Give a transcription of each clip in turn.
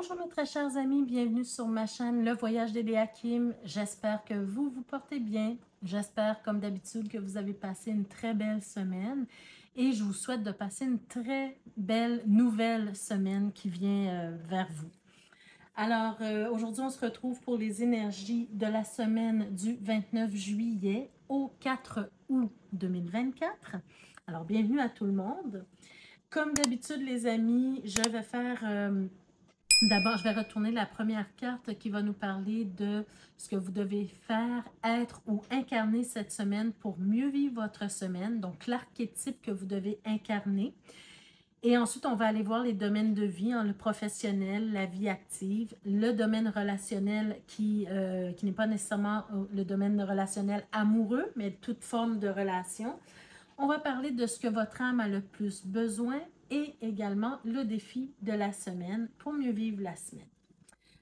Bonjour mes très chers amis, bienvenue sur ma chaîne Le Voyage d'Eléa Kim. J'espère que vous vous portez bien. J'espère comme d'habitude que vous avez passé une très belle semaine et je vous souhaite de passer une très belle nouvelle semaine qui vient vers vous. Alors aujourd'hui on se retrouve pour les énergies de la semaine du 29 juillet au 4 août 2024. Alors bienvenue à tout le monde. Comme d'habitude les amis, je vais faire... D'abord, je vais retourner la première carte qui va nous parler de ce que vous devez faire, être ou incarner cette semaine pour mieux vivre votre semaine. Donc, l'archétype que vous devez incarner. Et ensuite, on va aller voir les domaines de vie, hein, le professionnel, la vie active, le domaine relationnel qui n'est pas nécessairement le domaine relationnel amoureux, mais toute forme de relation. On va parler de ce que votre âme a le plus besoin et également le défi de la semaine pour mieux vivre la semaine.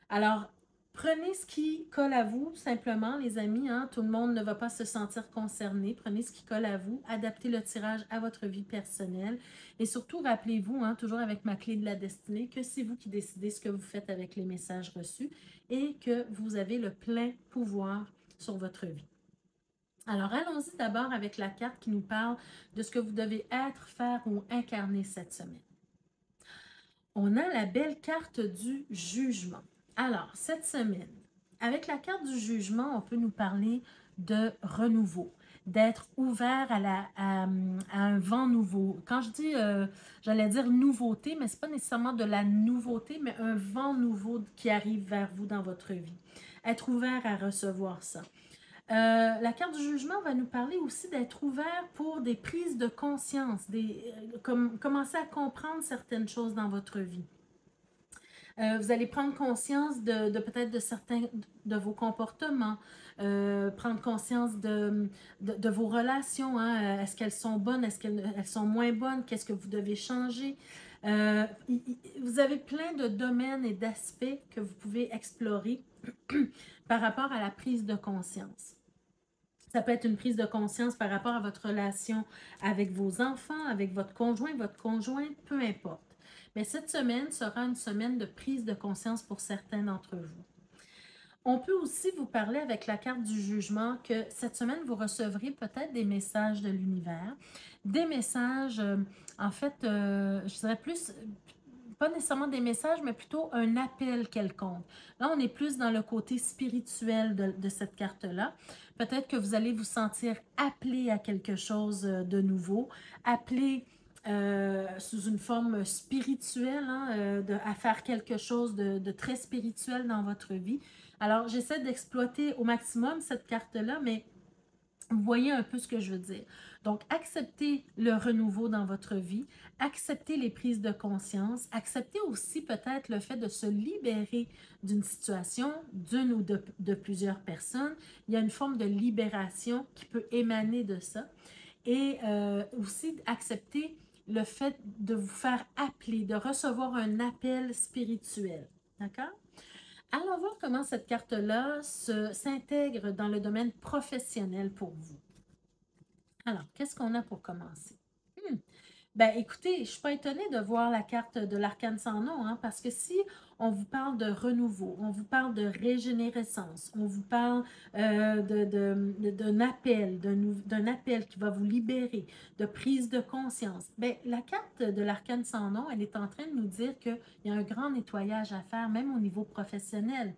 Alors, prenez ce qui colle à vous, simplement, les amis. Hein, tout le monde ne va pas se sentir concerné. Prenez ce qui colle à vous, adaptez le tirage à votre vie personnelle. Et surtout, rappelez-vous, hein, toujours avec ma clé de la destinée, que c'est vous qui décidez ce que vous faites avec les messages reçus et que vous avez le plein pouvoir sur votre vie. Alors, allons-y d'abord avec la carte qui nous parle de ce que vous devez être, faire ou incarner cette semaine. On a la belle carte du jugement. Alors, cette semaine, avec la carte du jugement, on peut nous parler de renouveau, d'être ouvert à un vent nouveau. Quand je dis, j'allais dire nouveauté, mais ce n'est pas nécessairement de la nouveauté, mais un vent nouveau qui arrive vers vous dans votre vie. Être ouvert à recevoir ça. La carte du jugement va nous parler aussi d'être ouvert pour des prises de conscience, commencer à comprendre certaines choses dans votre vie. Vous allez prendre conscience de peut-être de certains de vos comportements, prendre conscience de vos relations. Hein? Est-ce qu'elles sont bonnes? Est-ce qu'elles sont moins bonnes? Qu'est-ce que vous devez changer? Vous avez plein de domaines et d'aspects que vous pouvez explorer par rapport à la prise de conscience. Ça peut être une prise de conscience par rapport à votre relation avec vos enfants, avec votre conjoint, peu importe. Mais cette semaine sera une semaine de prise de conscience pour certains d'entre vous. On peut aussi vous parler avec la carte du jugement que cette semaine, vous recevrez peut-être des messages de l'univers, des messages, en fait, je dirais plus... pas nécessairement des messages, mais plutôt un appel quelconque. Là, on est plus dans le côté spirituel de cette carte-là. Peut-être que vous allez vous sentir appelé à quelque chose de nouveau, appelé sous une forme spirituelle, hein, à faire quelque chose de très spirituel dans votre vie. Alors, j'essaie d'exploiter au maximum cette carte-là, mais vous voyez un peu ce que je veux dire. Donc, acceptez le renouveau dans votre vie, acceptez les prises de conscience, acceptez aussi peut-être le fait de se libérer d'une situation, d'une ou de plusieurs personnes. Il y a une forme de libération qui peut émaner de ça. Et aussi accepter le fait de vous faire appeler, de recevoir un appel spirituel. D'accord? Allons voir comment cette carte-là s'intègre dans le domaine professionnel pour vous. Alors, qu'est-ce qu'on a pour commencer? Ben, écoutez, je ne suis pas étonnée de voir la carte de l'arcane sans nom, hein, parce que si on vous parle de renouveau, on vous parle de régénérescence, on vous parle d'un appel qui va vous libérer, de prise de conscience, ben, la carte de l'arcane sans nom, elle est en train de nous dire qu'il y a un grand nettoyage à faire, même au niveau professionnel.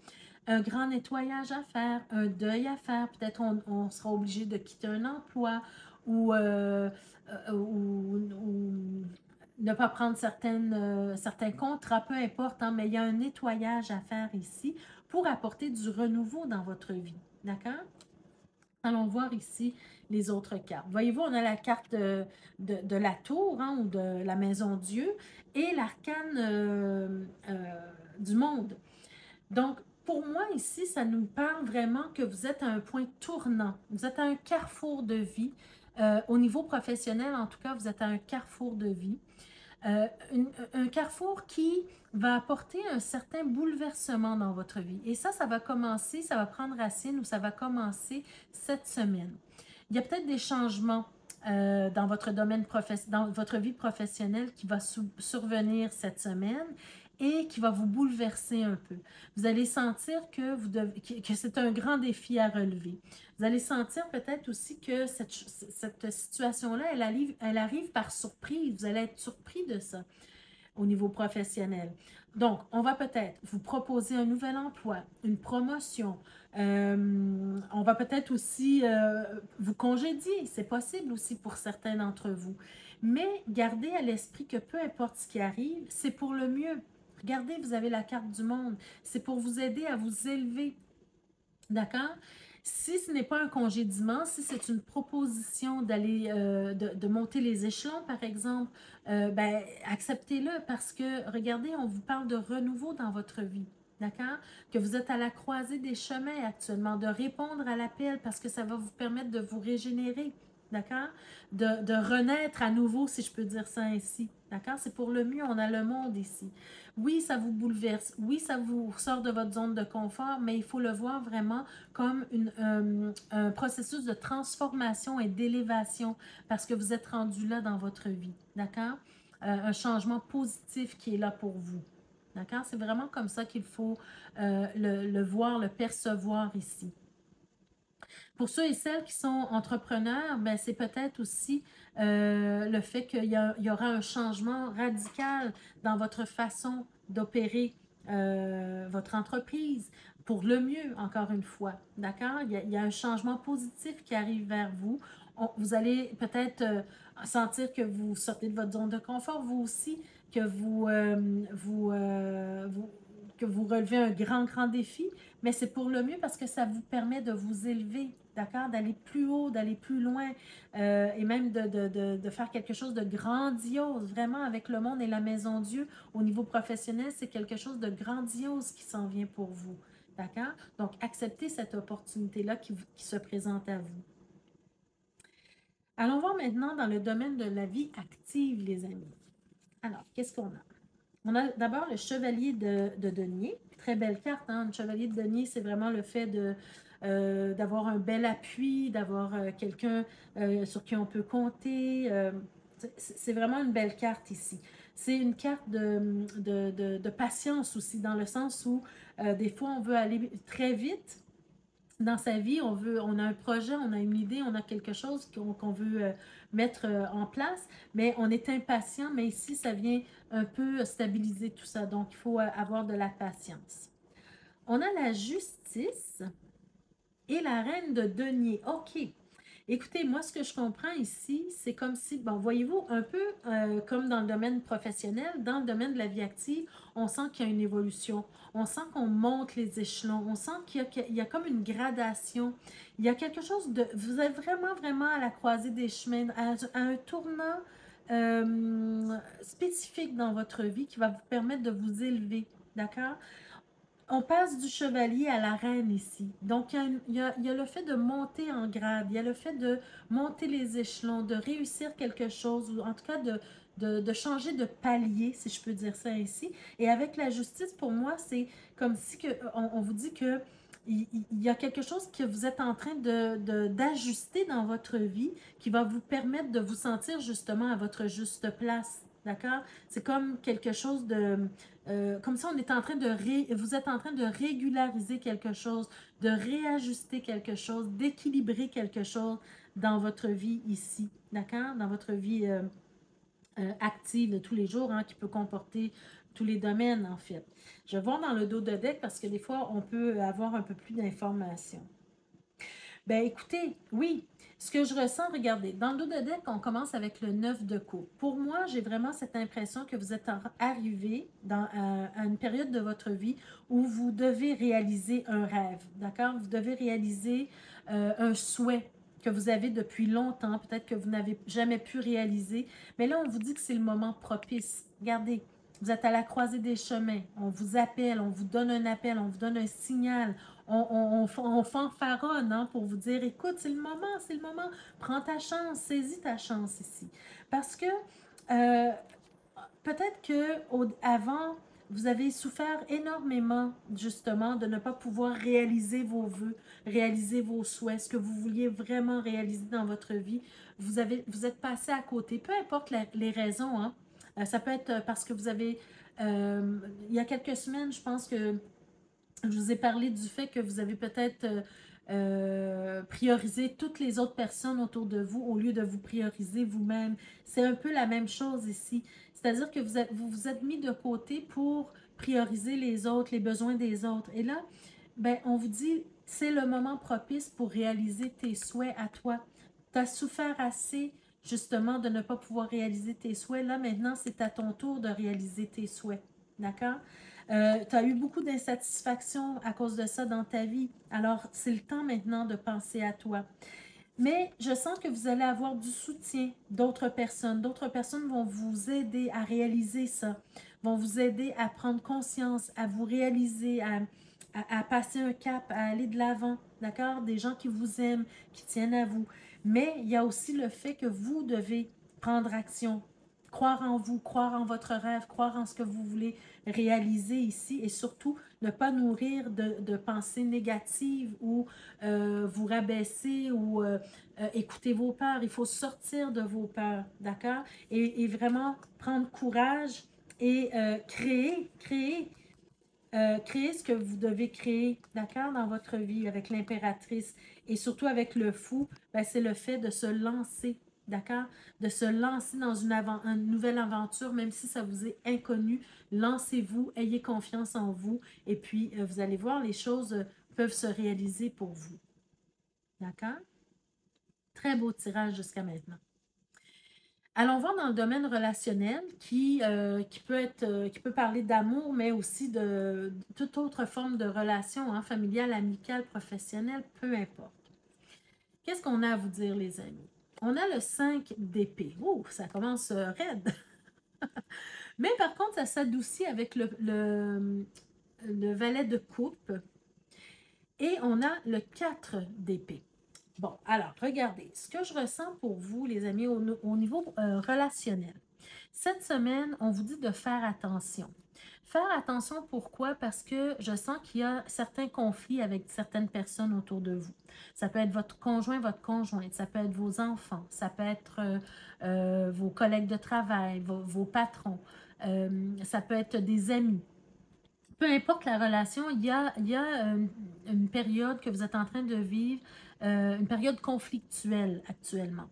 Un grand nettoyage à faire, un deuil à faire, peut-être on sera obligé de quitter un emploi ou ne pas prendre certains contrats, peu importe, hein, mais il y a un nettoyage à faire ici pour apporter du renouveau dans votre vie. D'accord? Allons voir ici les autres cartes. Voyez-vous, on a la carte de la tour, hein, ou de la maison Dieu et l'arcane du monde. Donc, pour moi, ici, ça nous parle vraiment que vous êtes à un point tournant. Vous êtes à un carrefour de vie. Au niveau professionnel, en tout cas, vous êtes à un carrefour de vie. Un carrefour qui va apporter un certain bouleversement dans votre vie. Et ça va commencer, ça va prendre racine ou ça va commencer cette semaine. Il y a peut-être des changements dans votre domaine dans votre vie professionnelle qui va survenir cette semaine. et qui va vous bouleverser un peu. Vous allez sentir que c'est un grand défi à relever. Vous allez sentir peut-être aussi que cette situation-là, elle arrive par surprise. Vous allez être surpris de ça au niveau professionnel. Donc, on va peut-être vous proposer un nouvel emploi, une promotion. On va peut-être aussi vous congédier. C'est possible aussi pour certains d'entre vous. Mais gardez à l'esprit que peu importe ce qui arrive, c'est pour le mieux. Regardez, vous avez la carte du monde. C'est pour vous aider à vous élever. D'accord? Si ce n'est pas un congédiement, si c'est une proposition d'aller, de monter les échelons, par exemple, ben, acceptez-le parce que, regardez, on vous parle de renouveau dans votre vie. D'accord? Que vous êtes à la croisée des chemins actuellement, de répondre à l'appel parce que ça va vous permettre de vous régénérer. D'accord? De renaître à nouveau, si je peux dire ça ainsi. D'accord? C'est pour le mieux, on a le monde ici. Oui, ça vous bouleverse. Oui, ça vous sort de votre zone de confort, mais il faut le voir vraiment comme un processus de transformation et d'élévation parce que vous êtes rendu là dans votre vie. D'accord? Un changement positif qui est là pour vous. D'accord? C'est vraiment comme ça qu'il faut le voir, le percevoir ici. Pour ceux et celles qui sont entrepreneurs, ben, c'est peut-être aussi le fait qu'il y aura un changement radical dans votre façon d'opérer votre entreprise pour le mieux, encore une fois. D'accord? Il y a un changement positif qui arrive vers vous. Vous allez peut-être sentir que vous sortez de votre zone de confort, vous aussi, que que vous relevez un grand défi, mais c'est pour le mieux parce que ça vous permet de vous élever, d'accord? D'aller plus haut, d'aller plus loin et même de faire quelque chose de grandiose, vraiment avec le monde et la Maison Dieu. Au niveau professionnel, c'est quelque chose de grandiose qui s'en vient pour vous, d'accord? Donc, acceptez cette opportunité-là qui se présente à vous. Allons voir maintenant dans le domaine de la vie active, les amis. Alors, qu'est-ce qu'on a? On a d'abord le chevalier de denier. Très belle carte, hein? Le chevalier de denier, c'est vraiment le fait d'avoir un bel appui, d'avoir quelqu'un sur qui on peut compter. C'est vraiment une belle carte ici. C'est une carte de patience aussi, dans le sens où des fois, on veut aller très vite dans sa vie, on a un projet, on a une idée, on a quelque chose qu'on veut mettre en place, mais on est impatient, mais ici, ça vient un peu stabiliser tout ça. Donc, il faut avoir de la patience. On a la justice et la reine de denier. OK. Écoutez, moi, ce que je comprends ici, c'est comme si, bon, voyez-vous, un peu comme dans le domaine professionnel, dans le domaine de la vie active, on sent qu'il y a une évolution. On sent qu'on monte les échelons. On sent qu'il y a comme une gradation. Il y a quelque chose de... Vous êtes vraiment à la croisée des chemins, à un tournant spécifique dans votre vie qui va vous permettre de vous élever. D'accord? On passe du chevalier à la reine ici. Donc, il y a le fait de monter en grade, il y a le fait de monter les échelons, de réussir quelque chose, ou en tout cas de changer de palier, si je peux dire ça ainsi. Et avec la justice, pour moi, c'est comme si on vous dit que il y a quelque chose que vous êtes en train d'ajuster dans votre vie qui va vous permettre de vous sentir justement à votre juste place. D'accord? C'est comme quelque chose comme ça, on est en train vous êtes en train de régulariser quelque chose, de réajuster quelque chose, d'équilibrer quelque chose dans votre vie ici, d'accord? Dans votre vie active de tous les jours, hein, qui peut comporter tous les domaines, en fait. Je vais voir dans le dos de deck parce que des fois, on peut avoir un peu plus d'informations. Ben écoutez, oui, ce que je ressens, regardez, dans le dos de deck, on commence avec le 9 de coupe. Pour moi, j'ai vraiment cette impression que vous êtes arrivé à une période de votre vie où vous devez réaliser un rêve, d'accord? Vous devez réaliser un souhait que vous avez depuis longtemps, peut-être que vous n'avez jamais pu réaliser, mais là, on vous dit que c'est le moment propice. Regardez, vous êtes à la croisée des chemins, on vous appelle, on vous donne un appel, on vous donne un signal, on fanfaronne hein, pour vous dire, écoute, c'est le moment, prends ta chance, saisis ta chance ici. Parce que peut-être qu'avant, vous avez souffert énormément, justement, de ne pas pouvoir réaliser vos vœux, réaliser vos souhaits, ce que vous vouliez vraiment réaliser dans votre vie. Vous êtes passé à côté, peu importe les raisons, hein. Ça peut être parce que vous avez Il y a quelques semaines, je pense que je vous ai parlé du fait que vous avez peut-être priorisé toutes les autres personnes autour de vous au lieu de vous prioriser vous-même. C'est un peu la même chose ici. C'est-à-dire que vous vous êtes mis de côté pour prioriser les autres, les besoins des autres. Et là, ben, on vous dit, c'est le moment propice pour réaliser tes souhaits à toi. Tu as souffert assez, justement, de ne pas pouvoir réaliser tes souhaits. Là, maintenant, c'est à ton tour de réaliser tes souhaits. D'accord? Tu as eu beaucoup d'insatisfaction à cause de ça dans ta vie. Alors, c'est le temps maintenant de penser à toi. Mais je sens que vous allez avoir du soutien d'autres personnes. D'autres personnes vont vous aider à réaliser ça, vont vous aider à prendre conscience, à vous réaliser, à passer un cap, à aller de l'avant, d'accord? Des gens qui vous aiment, qui tiennent à vous. Mais il y a aussi le fait que vous devez prendre action, croire en vous, croire en votre rêve, croire en ce que vous voulez réaliser ici et surtout ne pas nourrir de pensées négatives ou vous rabaisser ou écouter vos peurs. Il faut sortir de vos peurs, d'accord? Et vraiment prendre courage et créer ce que vous devez créer, d'accord, dans votre vie avec l'impératrice et surtout avec le fou, ben, c'est le fait de se lancer, d'accord, de se lancer dans une nouvelle aventure, même si ça vous est inconnu. Lancez-vous, ayez confiance en vous et puis vous allez voir, les choses peuvent se réaliser pour vous, d'accord? Très beau tirage jusqu'à maintenant. Allons voir dans le domaine relationnel qui peut parler d'amour, mais aussi de toute autre forme de relation, hein, familiale, amicale, professionnelle, peu importe. Qu'est-ce qu'on a à vous dire, les amis? On a le 5 d'épée. Ouh, ça commence raide. Mais par contre, ça s'adoucit avec le valet de coupe. Et on a le 4 d'épée. Bon, alors, regardez, ce que je ressens pour vous, les amis, au niveau relationnel. Cette semaine, on vous dit de faire attention. Faire attention, pourquoi? Parce que je sens qu'il y a certains conflits avec certaines personnes autour de vous. Ça peut être votre conjoint, votre conjointe, ça peut être vos enfants, ça peut être vos collègues de travail, vos patrons, ça peut être des amis. Peu importe la relation, il y a une période que vous êtes en train de vivre, une période conflictuelle actuellement.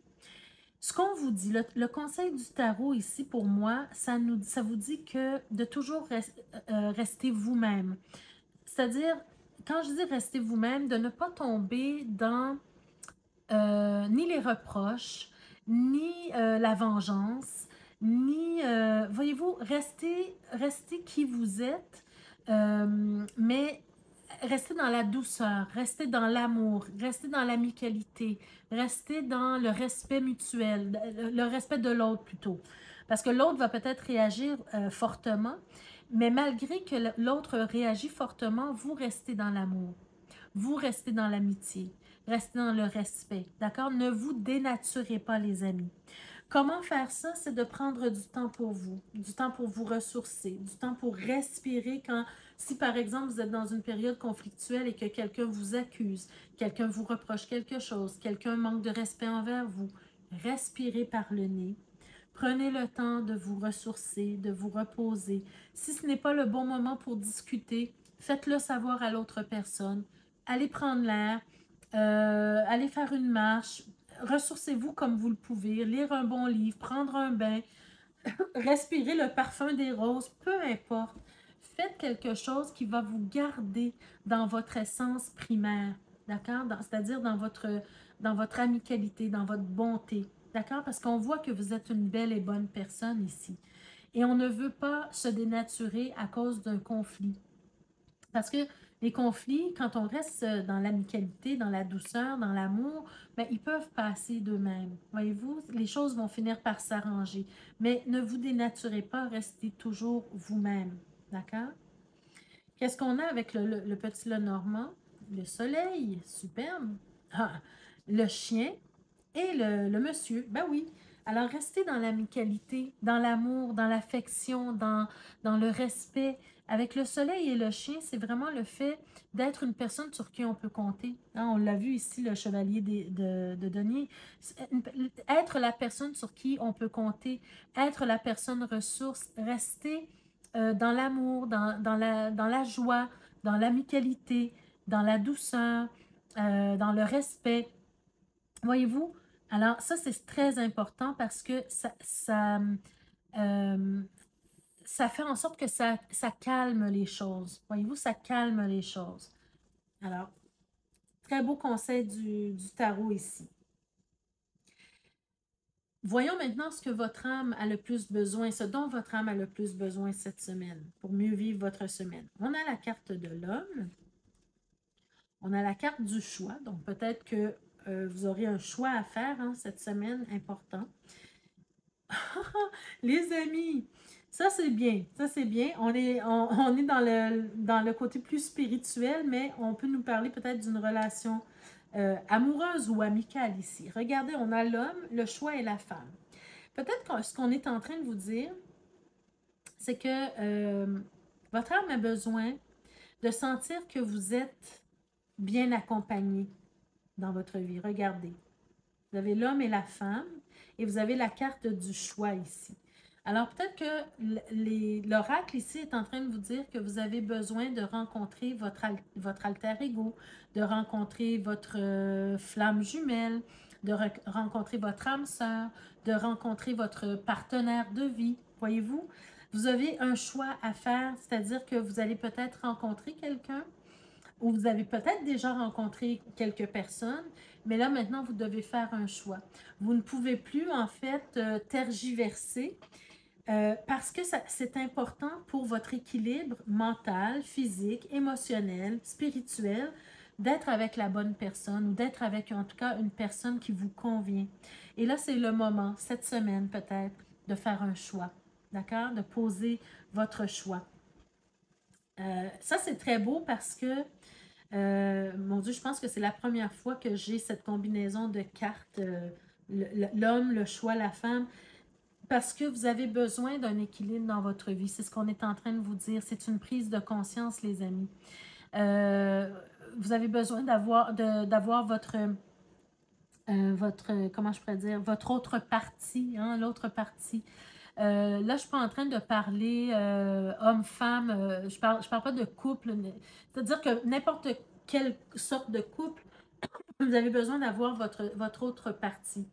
Ce qu'on vous dit, le conseil du tarot ici pour moi, ça vous dit que de toujours rester vous-même. C'est-à-dire, quand je dis rester vous-même, de ne pas tomber dans ni les reproches, ni la vengeance, ni, voyez-vous, restez qui vous êtes, mais restez dans la douceur, restez dans l'amour, restez dans l'amicalité, restez dans le respect mutuel, le respect de l'autre plutôt. Parce que l'autre va peut-être réagir fortement, mais malgré que l'autre réagit fortement, vous restez dans l'amour, vous restez dans l'amitié, restez dans le respect, d'accord? Ne vous dénaturez pas, les amis. Comment faire ça? C'est de prendre du temps pour vous, du temps pour vous ressourcer, du temps pour respirer si par exemple vous êtes dans une période conflictuelle et que quelqu'un vous accuse, quelqu'un vous reproche quelque chose, quelqu'un manque de respect envers vous, respirez par le nez. Prenez le temps de vous ressourcer, de vous reposer. Si ce n'est pas le bon moment pour discuter, faites-le savoir à l'autre personne. Allez prendre l'air, allez faire une marche, ressourcez-vous comme vous le pouvez, lire un bon livre, prendre un bain, respirer le parfum des roses, peu importe. Faites quelque chose qui va vous garder dans votre essence primaire, d'accord? C'est-à-dire dans votre amicalité, dans votre bonté, d'accord? Parce qu'on voit que vous êtes une belle et bonne personne ici. Et on ne veut pas se dénaturer à cause d'un conflit. Parce que les conflits, quand on reste dans l'amicalité, dans la douceur, dans l'amour, ben, ils peuvent passer d'eux-mêmes. Voyez-vous, les choses vont finir par s'arranger. Mais ne vous dénaturez pas, restez toujours vous-même. D'accord? Qu'est-ce qu'on a avec le petit Lenormand? Le soleil, superbe. Ah, le chien et le monsieur. Ben oui. Alors, restez dans l'amicalité, dans l'amour, dans l'affection, dans le respect. Avec le soleil et le chien, c'est vraiment le fait d'être une personne sur qui on peut compter. Hein, on l'a vu ici, le chevalier de denier. Être la personne sur qui on peut compter, être la personne ressource, rester dans l'amour, dans la joie, dans l'amicalité, dans la douceur, dans le respect. Voyez-vous? Alors, ça, c'est très important parce que euh, ça fait en sorte que ça calme les choses. Voyez-vous, ça calme les choses. Alors, très beau conseil du tarot ici. Voyons maintenant ce que votre âme a le plus besoin, ce dont votre âme a le plus besoin cette semaine, pour mieux vivre votre semaine. On a la carte de l'homme, on a la carte du choix, donc peut-être que vous aurez un choix à faire cette semaine, important. Les amis, ça c'est bien, ça c'est bien. On est dans le côté plus spirituel, mais on peut nous parler peut-être d'une relation amoureuse ou amicale ici. Regardez, on a l'homme, le choix et la femme. Peut-être que ce qu'on est en train de vous dire, c'est que votre âme a besoin de sentir que vous êtes bien accompagné dans votre vie. Regardez, vous avez l'homme et la femme et vous avez la carte du choix ici. Alors peut-être que l'oracle ici est en train de vous dire que vous avez besoin de rencontrer votre alter ego, de rencontrer votre flamme jumelle, de rencontrer votre âme sœur, de rencontrer votre partenaire de vie. Voyez-vous, vous avez un choix à faire, c'est-à-dire que vous allez peut-être rencontrer quelqu'un ou vous avez peut-être déjà rencontré quelques personnes, mais là maintenant vous devez faire un choix. Vous ne pouvez plus en fait tergiverser parce que c'est important pour votre équilibre mental, physique, émotionnel, spirituel, d'être avec la bonne personne ou d'être avec en tout cas une personne qui vous convient. Et là, c'est le moment, cette semaine peut-être, de faire un choix, d'accord? De poser votre choix. Ça, c'est très beau parce que, mon Dieu, je pense que c'est la première fois que j'ai cette combinaison de cartes, l'homme, le choix, la femme. Parce que vous avez besoin d'un équilibre dans votre vie. C'est ce qu'on est en train de vous dire. C'est une prise de conscience, les amis. Vous avez besoin d'avoir comment je pourrais dire, votre autre partie, l'autre partie. Là, je ne suis pas en train de parler homme-femme. Je parle pas de couple. C'est-à-dire que n'importe quelle sorte de couple, vous avez besoin d'avoir votre autre partie.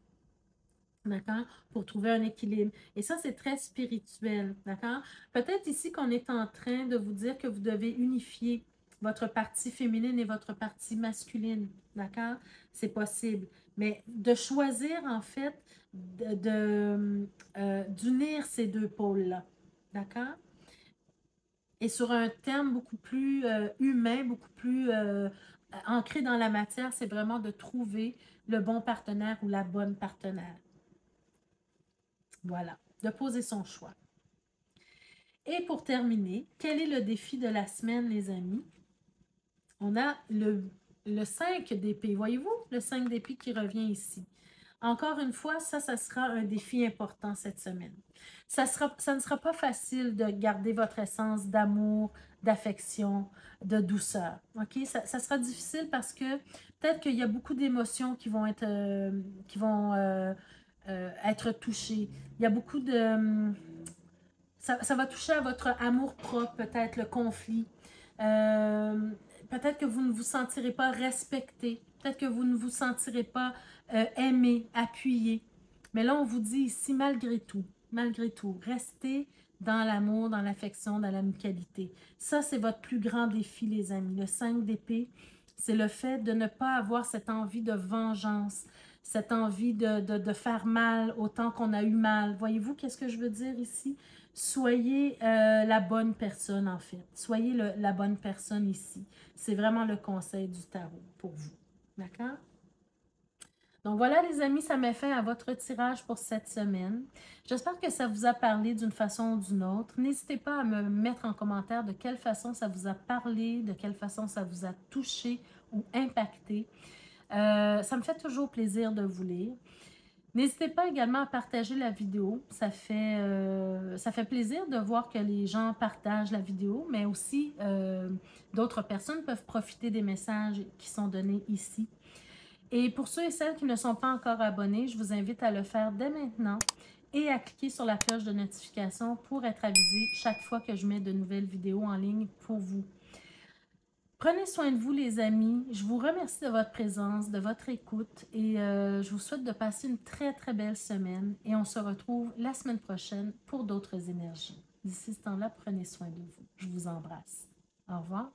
D'accord? Pour trouver un équilibre. Et ça, c'est très spirituel. D'accord? Peut-être ici qu'on est en train de vous dire que vous devez unifier votre partie féminine et votre partie masculine. D'accord? C'est possible. Mais de choisir, en fait, d'unir ces deux pôles-là. D'accord? Et sur un terme beaucoup plus humain, beaucoup plus ancré dans la matière, c'est vraiment de trouver le bon partenaire ou la bonne partenaire. Voilà, de poser son choix. Et pour terminer, quel est le défi de la semaine, les amis? On a le 5 d'épée. Voyez-vous, le 5 d'épée qui revient ici. Encore une fois, ça sera un défi important cette semaine. Ça ne sera pas facile de garder votre essence d'amour, d'affection, de douceur. OK? Ça sera difficile parce que peut-être qu'il y a beaucoup d'émotions qui vont être touchées. Il y a beaucoup de... Ça va toucher à votre amour propre, peut-être le conflit. Peut-être que vous ne vous sentirez pas respecté. Peut-être que vous ne vous sentirez pas aimé, appuyé. Mais là, on vous dit ici, malgré tout, restez dans l'amour, dans l'affection, dans l'amicalité. Ça, c'est votre plus grand défi, les amis. Le 5 d'épée, c'est le fait de ne pas avoir cette envie de vengeance, cette envie de faire mal autant qu'on a eu mal. Voyez-vous, qu'est-ce que je veux dire ici? Soyez la bonne personne, en fait. Soyez la bonne personne ici. C'est vraiment le conseil du tarot pour vous. D'accord? Donc voilà, les amis, ça met fin à votre tirage pour cette semaine. J'espère que ça vous a parlé d'une façon ou d'une autre. N'hésitez pas à me mettre en commentaire de quelle façon ça vous a parlé, de quelle façon ça vous a touché ou impacté. Ça me fait toujours plaisir de vous lire. N'hésitez pas également à partager la vidéo. Ça fait plaisir de voir que les gens partagent la vidéo, mais aussi d'autres personnes peuvent profiter des messages qui sont donnés ici. Et pour ceux et celles qui ne sont pas encore abonnés, je vous invite à le faire dès maintenant et à cliquer sur la cloche de notification pour être avisé chaque fois que je mets de nouvelles vidéos en ligne pour vous. Prenez soin de vous, les amis. Je vous remercie de votre présence, de votre écoute et je vous souhaite de passer une très, très belle semaine et on se retrouve la semaine prochaine pour d'autres énergies. D'ici ce temps-là, prenez soin de vous. Je vous embrasse. Au revoir.